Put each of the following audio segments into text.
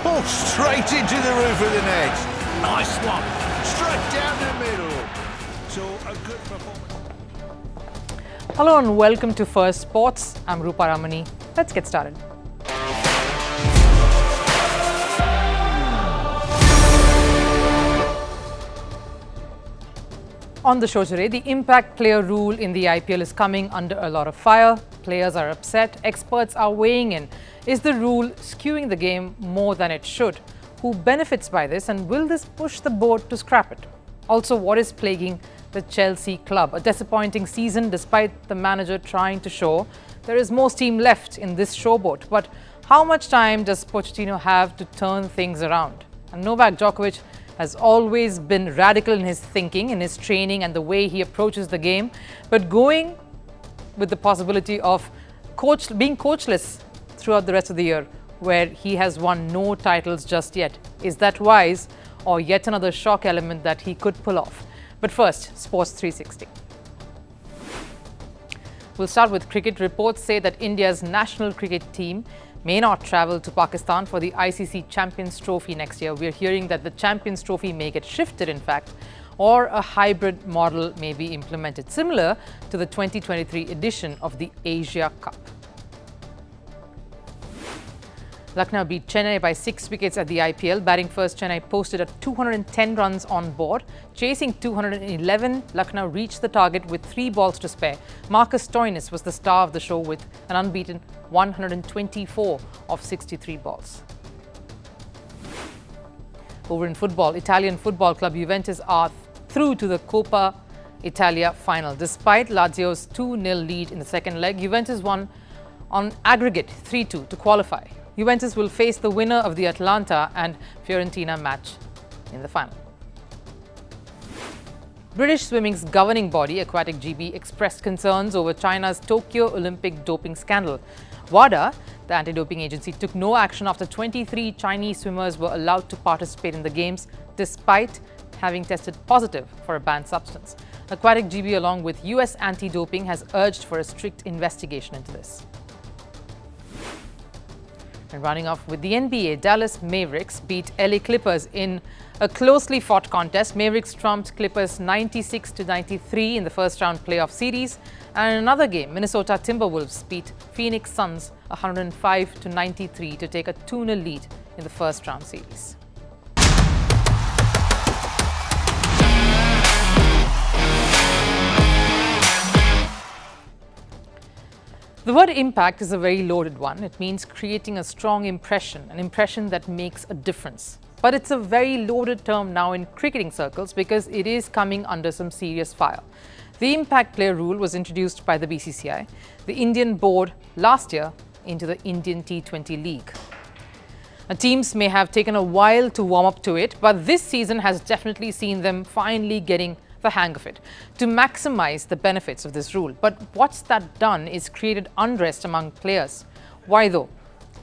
Oh, straight into the roof of the net. Nice one. Straight down the middle. So a good performance. Hello and welcome to Firstpost. I'm Rupha Ramani. Let's get started. On the show today, the impact player rule in the IPL is coming under a lot of fire. Players are upset. Experts are weighing in. Is the rule skewing the game more than it should? Who benefits by this, and will this push the board to scrap it? Also, what is plaguing the Chelsea club? A disappointing season despite the manager trying to show there is more steam left in this showboat. But how much time does Pochettino have to turn things around? And Novak Djokovic has always been radical in his thinking, in his training and the way he approaches the game. But going with the possibility of being coachless throughout the rest of the year, where he has won no titles just yet. Is that wise, or yet another shock element that he could pull off? But first, Sports 360. We'll start with cricket. Reports say that India's national cricket team may not travel to Pakistan for the ICC Champions Trophy next year. We're hearing that the Champions Trophy may get shifted, in fact, or a hybrid model may be implemented, similar to the 2023 edition of the Asia Cup. Lucknow beat Chennai by 6 wickets at the IPL. Batting first, Chennai posted at 210 runs on board. Chasing 211, Lucknow reached the target with 3 balls to spare. Marcus Stoinis was the star of the show with an unbeaten 124 of 63 balls. Over in football, Italian football club Juventus are through to the Coppa Italia final. Despite Lazio's 2-0 lead in the second leg, Juventus won on aggregate 3-2 to qualify. Juventus will face the winner of the Atalanta and Fiorentina match in the final. British swimming's governing body, Aquatic GB, expressed concerns over China's Tokyo Olympic doping scandal. WADA, the anti-doping agency, took no action after 23 Chinese swimmers were allowed to participate in the Games despite having tested positive for a banned substance. Aquatic GB, along with US anti-doping, has urged for a strict investigation into this. And running off with the NBA, Dallas Mavericks beat LA Clippers in a closely fought contest. Mavericks trumped Clippers 96-93 in the first round playoff series. And in another game, Minnesota Timberwolves beat Phoenix Suns 105-93 to take a 2-0 lead in the first round series. The word impact is a very loaded one. It means creating a strong impression, an impression that makes a difference. But it's a very loaded term now in cricketing circles because it is coming under some serious fire. The impact player rule was introduced by the BCCI, the Indian board, last year into the Indian T20 league. Now, teams may have taken a while to warm up to it, but this season has definitely seen them finally getting the hang of it to maximize the benefits of this rule. But what's that done is created unrest among players. Why though?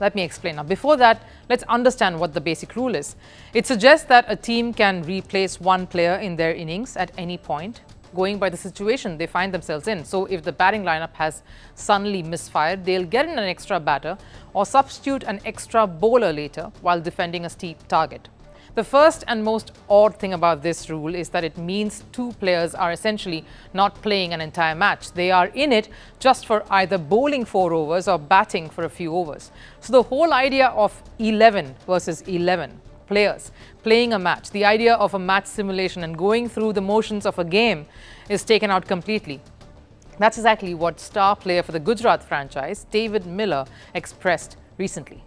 Let me explain. Now, before that, let's understand what the basic rule is. It suggests that a team can replace one player in their innings at any point, going by the situation they find themselves in. So if the batting lineup has suddenly misfired, they'll get in an extra batter or substitute an extra bowler later while defending a steep target. The first and most odd thing about this rule is that it means 2 players are essentially not playing an entire match. They are in it just for either bowling 4 overs or batting for a few overs. So the whole idea of 11 versus 11 players playing a match, the idea of a match simulation and going through the motions of a game is taken out completely. That's exactly what star player for the Gujarat franchise, David Miller, expressed recently.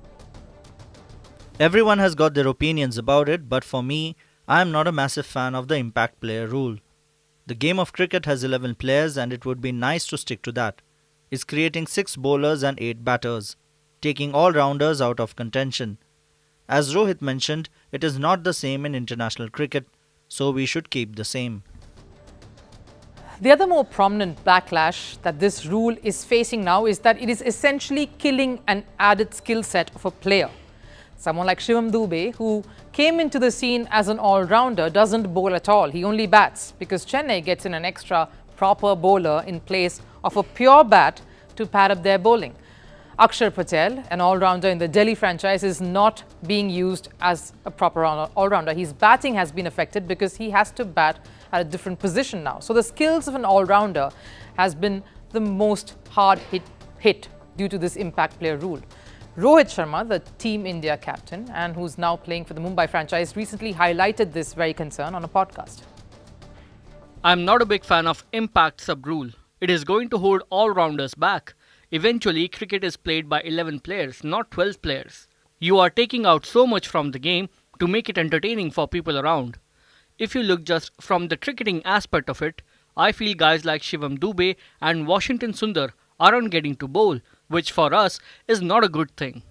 Everyone has got their opinions about it, but for me, I am not a massive fan of the impact player rule. The game of cricket has 11 players and it would be nice to stick to that. It's creating 6 bowlers and 8 batters, taking all-rounders out of contention. As Rohit mentioned, it is not the same in international cricket, so we should keep the same. The other more prominent backlash that this rule is facing now is that it is essentially killing an added skill set of a player. Someone like Shivam Dube, who came into the scene as an all-rounder, doesn't bowl at all. He only bats because Chennai gets in an extra proper bowler in place of a pure bat to pad up their bowling. Akshar Patel, an all-rounder in the Delhi franchise, is not being used as a proper all-rounder. His batting has been affected because he has to bat at a different position now. So the skills of an all-rounder has been the most hard hit due to this impact player rule. Rohit Sharma, the Team India captain and who's now playing for the Mumbai franchise, recently highlighted this very concern on a podcast. I'm not a big fan of impact sub-rule. It is going to hold all-rounders back. Eventually, cricket is played by 11 players, not 12 players. You are taking out so much from the game to make it entertaining for people around. If you look just from the cricketing aspect of it, I feel guys like Shivam Dube and Washington Sundar aren't getting to bowl, which for us is not a good thing.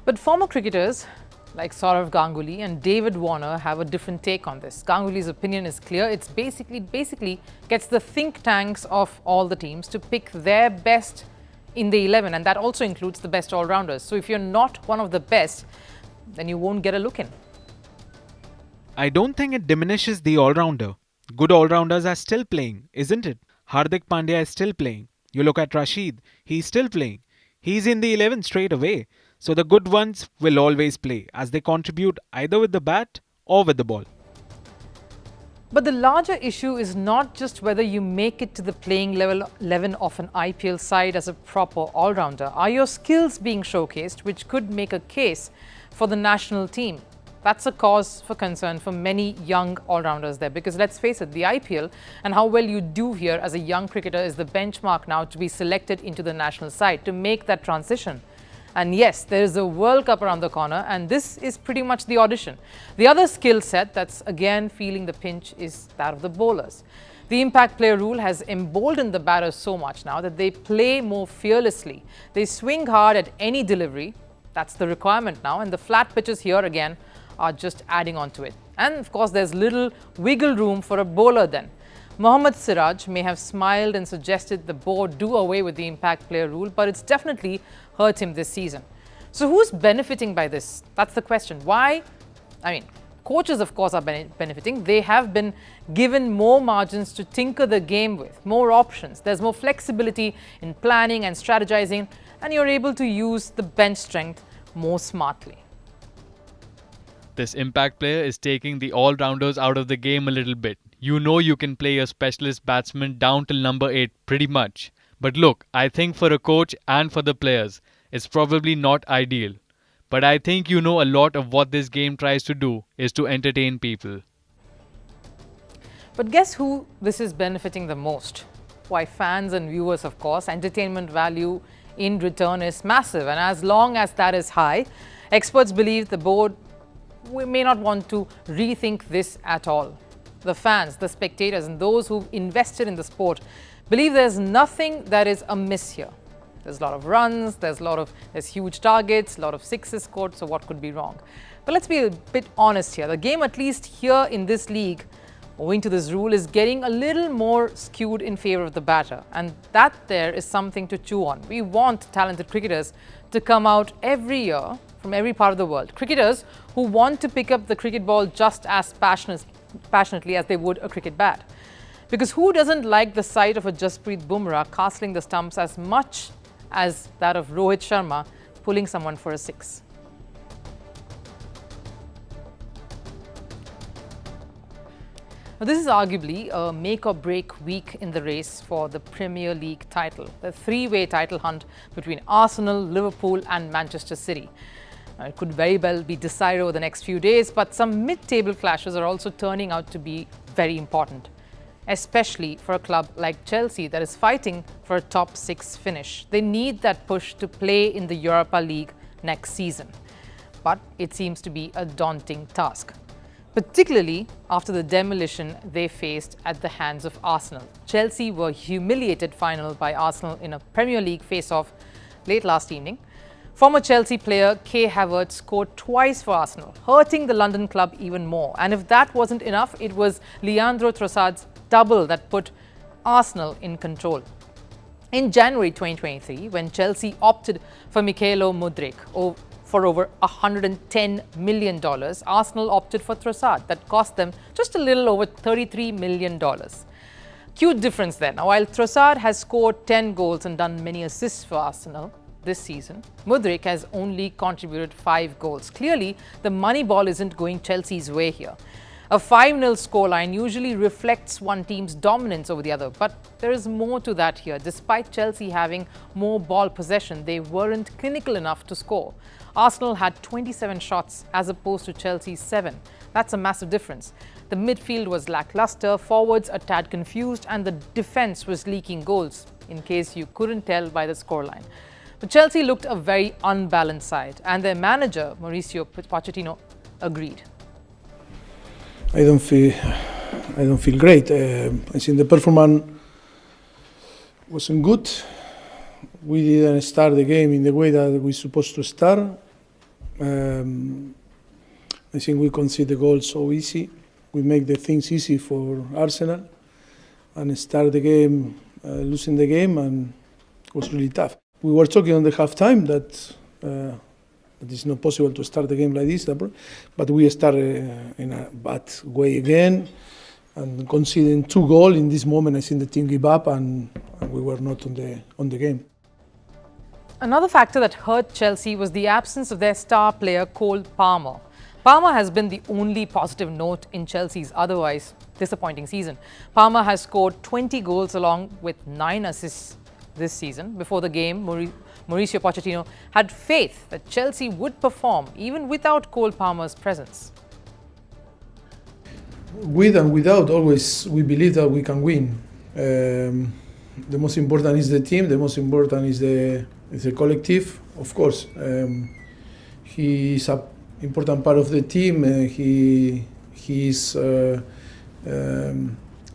But former cricketers like Sourav Ganguly and David Warner have a different take on this. Ganguly's opinion is clear. It's basically gets the think tanks of all the teams to pick their best in the 11, and that also includes the best all-rounders. So if you're not one of the best, then you won't get a look in. I don't think it diminishes the all-rounder. Good all-rounders are still playing, isn't it? Hardik Pandya is still playing. You look at Rashid, he's still playing. He's in the 11 straight away. So the good ones will always play as they contribute either with the bat or with the ball. But the larger issue is not just whether you make it to the playing level 11 of an IPL side as a proper all-rounder. Are your skills being showcased, which could make a case for the national team? That's a cause for concern for many young all-rounders there, because let's face it, the IPL and how well you do here as a young cricketer is the benchmark now to be selected into the national side to make that transition. And yes, there is a World Cup around the corner, and this is pretty much the audition. The other skill set that's again feeling the pinch is that of the bowlers. The impact player rule has emboldened the batters so much now that they play more fearlessly. They swing hard at any delivery. That's the requirement now, and the flat pitches here again are just adding on to it. And of course, there's little wiggle room for a bowler then. Mohammad Siraj may have smiled and suggested the board do away with the impact player rule, but it's definitely hurt him this season. So who's benefiting by this? That's the question. Why? I mean, coaches of course are benefiting. They have been given more margins to tinker the game with, more options. There's more flexibility in planning and strategizing, and you're able to use the bench strength more smartly. This impact player is taking the all-rounders out of the game a little bit. You know you can play your specialist batsman down till number 8 pretty much. But look, I think for a coach and for the players, it's probably not ideal. But I think you know a lot of what this game tries to do is to entertain people. But guess who this is benefiting the most? Why, fans and viewers, of course. Entertainment value in return is massive, and as long as that is high, experts believe the board may not want to rethink this at all. The fans, the spectators, and those who've invested in the sport believe there's nothing that is amiss here. There's a lot of runs, there's huge targets, a lot of sixes scored, so what could be wrong? But let's be a bit honest here. The game, at least here in this league, owing to this rule, is getting a little more skewed in favor of the batter, and that there is something to chew on. We want talented cricketers to come out every year from every part of the world. Cricketers who want to pick up the cricket ball just as passionately as they would a cricket bat. Because who doesn't like the sight of a Jasprit Bumrah castling the stumps as much as that of Rohit Sharma pulling someone for a 6? Now, this is arguably a make or break week in the race for the Premier League title, the three-way title hunt between Arsenal, Liverpool and Manchester City. Now, it could very well be decided over the next few days, but some mid-table clashes are also turning out to be very important, especially for a club like Chelsea that is fighting for a top 6 finish. They need that push to play in the Europa League next season, but it seems to be a daunting task, particularly after the demolition they faced at the hands of Arsenal. Chelsea were humiliated final by Arsenal in a Premier League face-off late last evening. Former Chelsea player Kai Havertz scored twice for Arsenal, hurting the London club even more. And if that wasn't enough, it was Leandro Trossard's double that put Arsenal in control. In January 2023, when Chelsea opted for Mykhailo Mudryk for over $110 million, Arsenal opted for Trossard. That cost them just a little over $33 million. Cute difference there. Now, while Trossard has scored 10 goals and done many assists for Arsenal this season, Mudryk has only contributed 5 goals. Clearly, the money ball isn't going Chelsea's way here. A 5-0 scoreline usually reflects one team's dominance over the other, but there is more to that here. Despite Chelsea having more ball possession, they weren't clinical enough to score. Arsenal had 27 shots as opposed to Chelsea's 7. That's a massive difference. The midfield was lackluster, forwards a tad confused, and the defense was leaking goals, in case you couldn't tell by the scoreline. But Chelsea looked a very unbalanced side, and their manager, Mauricio Pochettino, agreed. I don't feel great. I think the performance wasn't good. We didn't start the game in the way that we're supposed to start. I think we concede the goal so easy. We make the things easy for Arsenal and start the game, losing the game, and it was really tough. We were talking on the halftime that it's not possible to start the game like this, but we started in a bad way again, and conceding 2 goals in this moment. I think the team gave up, and we were not on the game. Another factor that hurt Chelsea was the absence of their star player Cole Palmer. Palmer has been the only positive note in Chelsea's otherwise disappointing season. Palmer has scored 20 goals along with 9 assists this season. Before the game, Mauricio Pochettino had faith that Chelsea would perform even without Cole Palmer's presence. With and without, always we believe that we can win. The most important is the team. The most important is the collective. Of course, he is an important part of the team. He is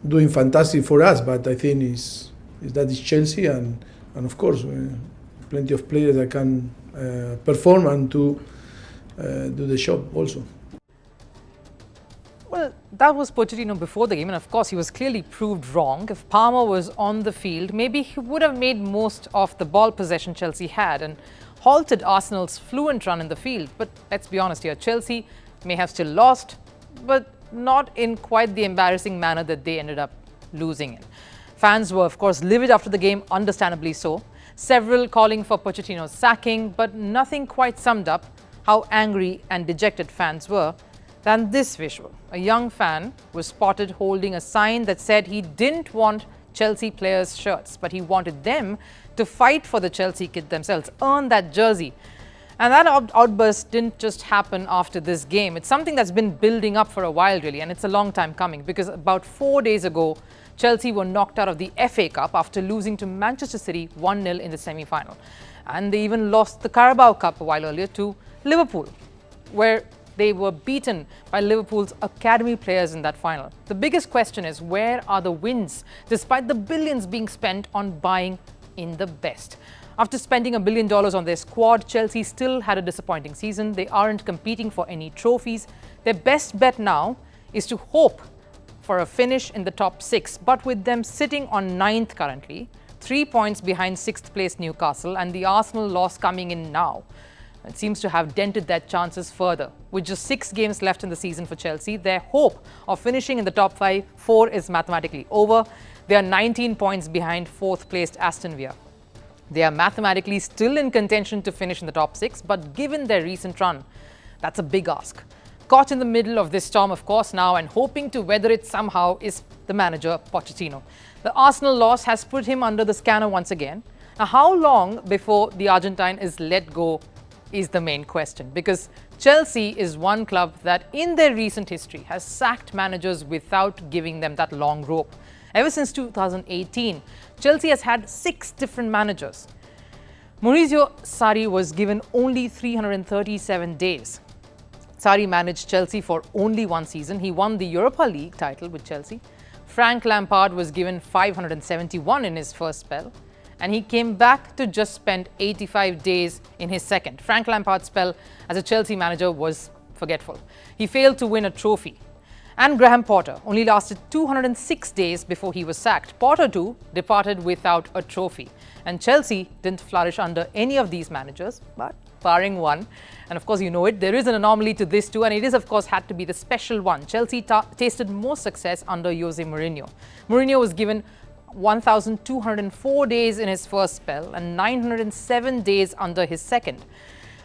doing fantastic for us. But I think that is Chelsea, and of course, plenty of players that can perform and to do the job also. Well, that was Pochettino before the game, and of course he was clearly proved wrong. If Palmer was on the field, maybe he would have made most of the ball possession Chelsea had and halted Arsenal's fluent run in the field. But let's be honest here, Chelsea may have still lost, but not in quite the embarrassing manner that they ended up losing in. Fans were, of course, livid after the game, understandably so. Several calling for Pochettino's sacking, but nothing quite summed up how angry and dejected fans were than this visual. A young fan was spotted holding a sign that said he didn't want Chelsea players' shirts, but he wanted them to fight for the Chelsea kit themselves, earn that jersey. And that outburst didn't just happen after this game. It's something that's been building up for a while, really, and it's a long time coming, because about 4 days ago, Chelsea were knocked out of the FA Cup after losing to Manchester City 1-0 in the semi-final. And they even lost the Carabao Cup a while earlier to Liverpool, where they were beaten by Liverpool's academy players in that final. The biggest question is, where are the wins, despite the billions being spent on buying in the best? After spending $1 billion on their squad, Chelsea still had a disappointing season. They aren't competing for any trophies. Their best bet now is to hope for a finish in the top 6, but with them sitting on 9th currently, 3 points behind 6th place Newcastle, and the Arsenal loss coming in now, it seems to have dented their chances further. With just 6 games left in the season for Chelsea, their hope of finishing in the top 4 is mathematically over. They are 19 points behind 4th placed Aston Villa. They are mathematically still in contention to finish in the top 6, but given their recent run, that's a big ask. Caught in the middle of this storm, of course, now, and hoping to weather it somehow is the manager, Pochettino. The Arsenal loss has put him under the scanner once again. Now, how long before the Argentine is let go is the main question, because Chelsea is one club that in their recent history has sacked managers without giving them that long rope. Ever since 2018, Chelsea has had 6 different managers. Maurizio Sarri was given only 337 days. Sarri managed Chelsea for only 1 season. He won the Europa League title with Chelsea. Frank Lampard was given 571 in his first spell, and he came back to just spend 85 days in his second. Frank Lampard's spell as a Chelsea manager was forgetful. He failed to win a trophy. And Graham Potter only lasted 206 days before he was sacked. Potter too departed without a trophy. And Chelsea didn't flourish under any of these managers, but barring one. And of course, you know it, there is an anomaly to this too, and it is, of course, had to be the special one. Chelsea tasted more success under Jose Mourinho. Mourinho was given 1,204 days in his first spell and 907 days under his second.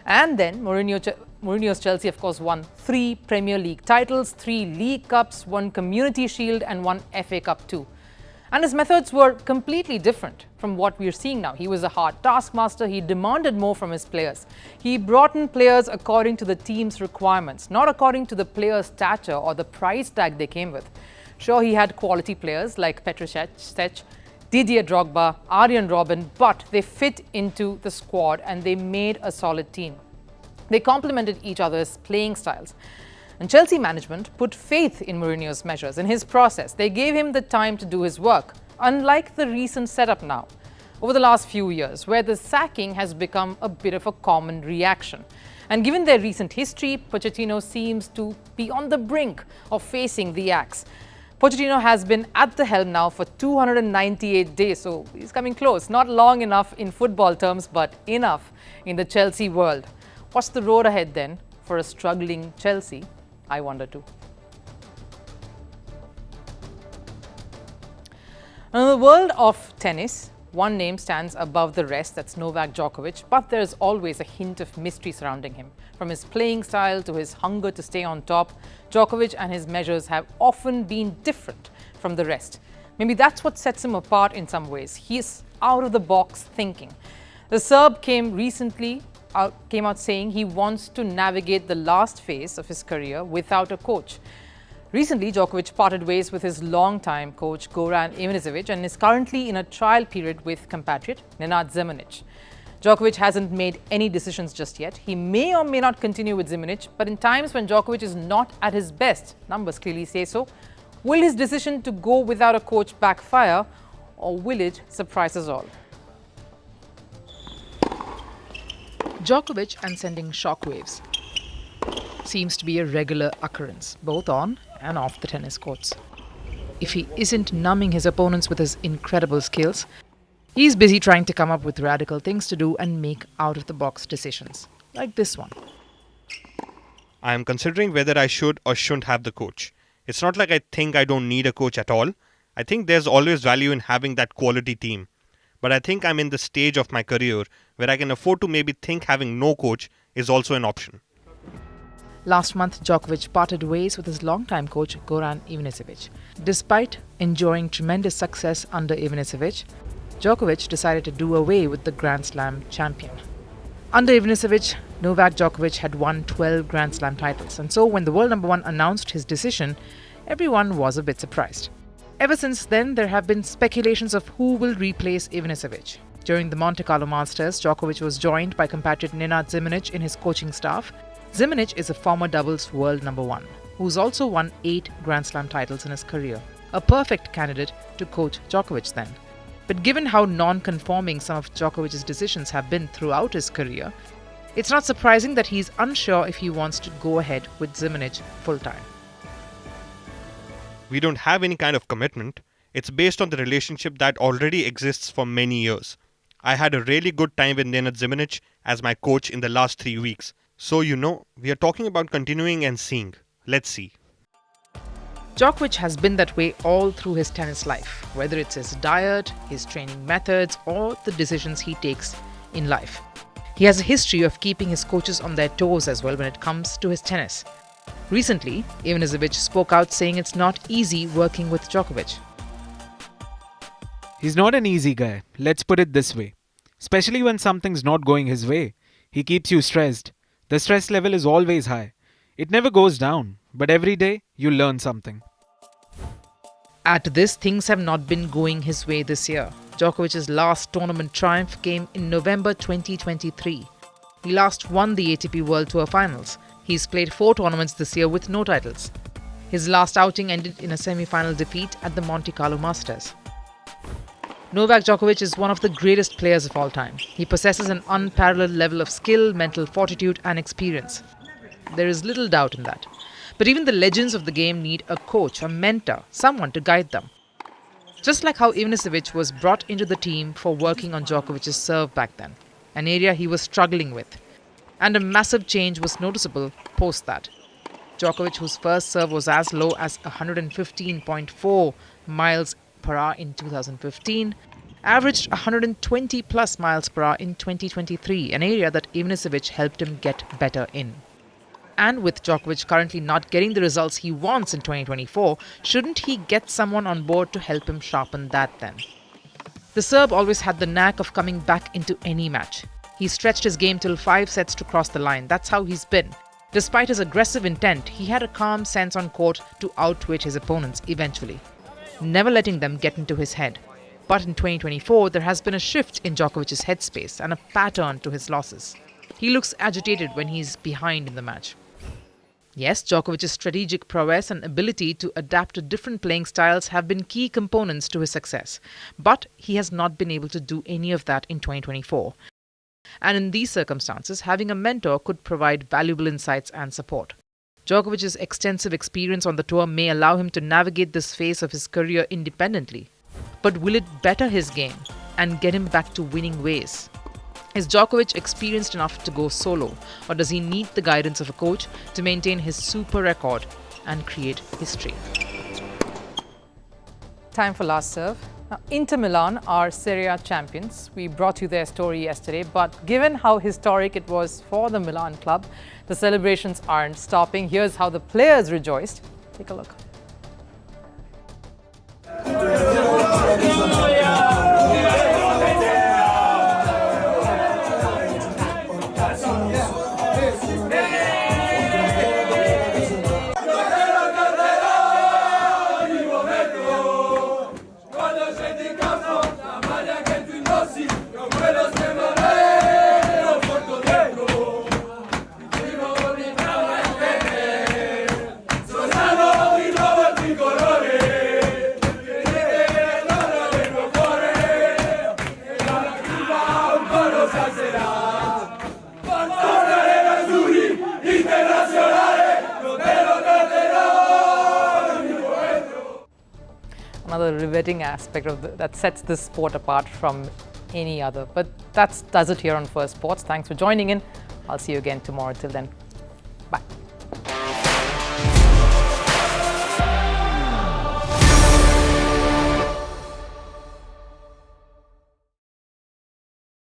And then Mourinho's Chelsea, of course, won 3 Premier League titles, 3 League Cups, 1 Community Shield and 1 FA Cup too. And his methods were completely different from what we are seeing now. He was a hard taskmaster. He demanded more from his players. He brought in players according to the team's requirements, not according to the player's stature or the price tag they came with. Sure, he had quality players like Petr Cech, Didier Drogba, Arjen Robben, but they fit into the squad and they made a solid team. They complemented each other's playing styles. And Chelsea management put faith in Mourinho's measures, in his process. They gave him the time to do his work, unlike the recent setup now, over the last few years, where the sacking has become a bit of a common reaction. And given their recent history, Pochettino seems to be on the brink of facing the axe. Pochettino has been at the helm now for 298 days, so he's coming close. Not long enough in football terms, but enough in the Chelsea world. What's the road ahead then for a struggling Chelsea? I wonder too. Now, in the world of tennis, one name stands above the rest, that's Novak Djokovic, but there's always a hint of mystery surrounding him. From his playing style to his hunger to stay on top, Djokovic and his measures have often been different from the rest. Maybe that's what sets him apart in some ways. He's out of the box thinking. The Serb came out saying he wants to navigate the last phase of his career without a coach. Recently, Djokovic parted ways with his longtime coach Goran Ivanisevic and is currently in a trial period with compatriot Nenad Zemanic. Djokovic hasn't made any decisions just yet. He may or may not continue with Zemanic, but in times when Djokovic is not at his best, numbers clearly say so, will his decision to go without a coach backfire, or will it surprise us all? Djokovic and sending shockwaves seems to be a regular occurrence, both on and off the tennis courts. If he isn't numbing his opponents with his incredible skills, he's busy trying to come up with radical things to do and make out-of-the-box decisions, like this one. I am considering whether I should or shouldn't have the coach. It's not like I think I don't need a coach at all. I think there's always value in having that quality team. But I think I'm in the stage of my career where I can afford to maybe think having no coach is also an option. Last month, Djokovic parted ways with his longtime coach Goran Ivanisevic. Despite enjoying tremendous success under Ivanisevic, Djokovic decided to do away with the Grand Slam champion. Under Ivanisevic, Novak Djokovic had won 12 Grand Slam titles, and so when the world number one announced his decision, everyone was a bit surprised. Ever since then, there have been speculations of who will replace Ivanisevic. During the Monte Carlo Masters, Djokovic was joined by compatriot Nenad Zemanic in his coaching staff. Zemanic is a former doubles world number one, who's also won 8 Grand Slam titles in his career. A perfect candidate to coach Djokovic then. But given how non-conforming some of Djokovic's decisions have been throughout his career, it's not surprising that he's unsure if he wants to go ahead with Zemanic full-time. We don't have any kind of commitment. It's based on the relationship that already exists for many years. I had a really good time with Nenad Zemanic as my coach in the last 3 weeks. So, we are talking about continuing and seeing. Let's see. Djokovic has been that way all through his tennis life, whether it's his diet, his training methods, or the decisions he takes in life. He has a history of keeping his coaches on their toes as well when it comes to his tennis. Recently, Ivanisevic spoke out saying it's not easy working with Djokovic. He's not an easy guy, let's put it this way. Especially when something's not going his way. He keeps you stressed. The stress level is always high. It never goes down, but every day you learn something. Add to this, things have not been going his way this year. Djokovic's last tournament triumph came in November 2023. He last won the ATP World Tour Finals. He's played 4 tournaments this year with no titles. His last outing ended in a semi-final defeat at the Monte Carlo Masters. Novak Djokovic is one of the greatest players of all time. He possesses an unparalleled level of skill, mental fortitude and experience. There is little doubt in that. But even the legends of the game need a coach, a mentor, someone to guide them. Just like how Ivanisevic was brought into the team for working on Djokovic's serve back then, an area he was struggling with. And a massive change was noticeable post that. Djokovic, whose first serve was as low as 115.4 miles per hour in 2015, averaged 120 plus miles per hour in 2023, an area that Ivanisevic helped him get better in. And with Djokovic currently not getting the results he wants in 2024, shouldn't he get someone on board to help him sharpen that then? The Serb always had the knack of coming back into any match. He stretched his game till 5 sets to cross the line. That's how he's been. Despite his aggressive intent, he had a calm sense on court to outwit his opponents eventually, never letting them get into his head. But in 2024, there has been a shift in Djokovic's headspace and a pattern to his losses. He looks agitated when he's behind in the match. Yes, Djokovic's strategic prowess and ability to adapt to different playing styles have been key components to his success. But he has not been able to do any of that in 2024. And in these circumstances, having a mentor could provide valuable insights and support. Djokovic's extensive experience on the tour may allow him to navigate this phase of his career independently. But will it better his game and get him back to winning ways? Is Djokovic experienced enough to go solo, or does he need the guidance of a coach to maintain his super record and create history? Time for last serve. Now, Inter Milan are Serie A champions. We brought you their story yesterday, but given how historic it was for the Milan club, the celebrations aren't stopping. Here's how the players rejoiced. Take a look. Another riveting aspect of that sets this sport apart from any other. But that does it here on Firstpost. Thanks for joining in. I'll see you again tomorrow. Till then,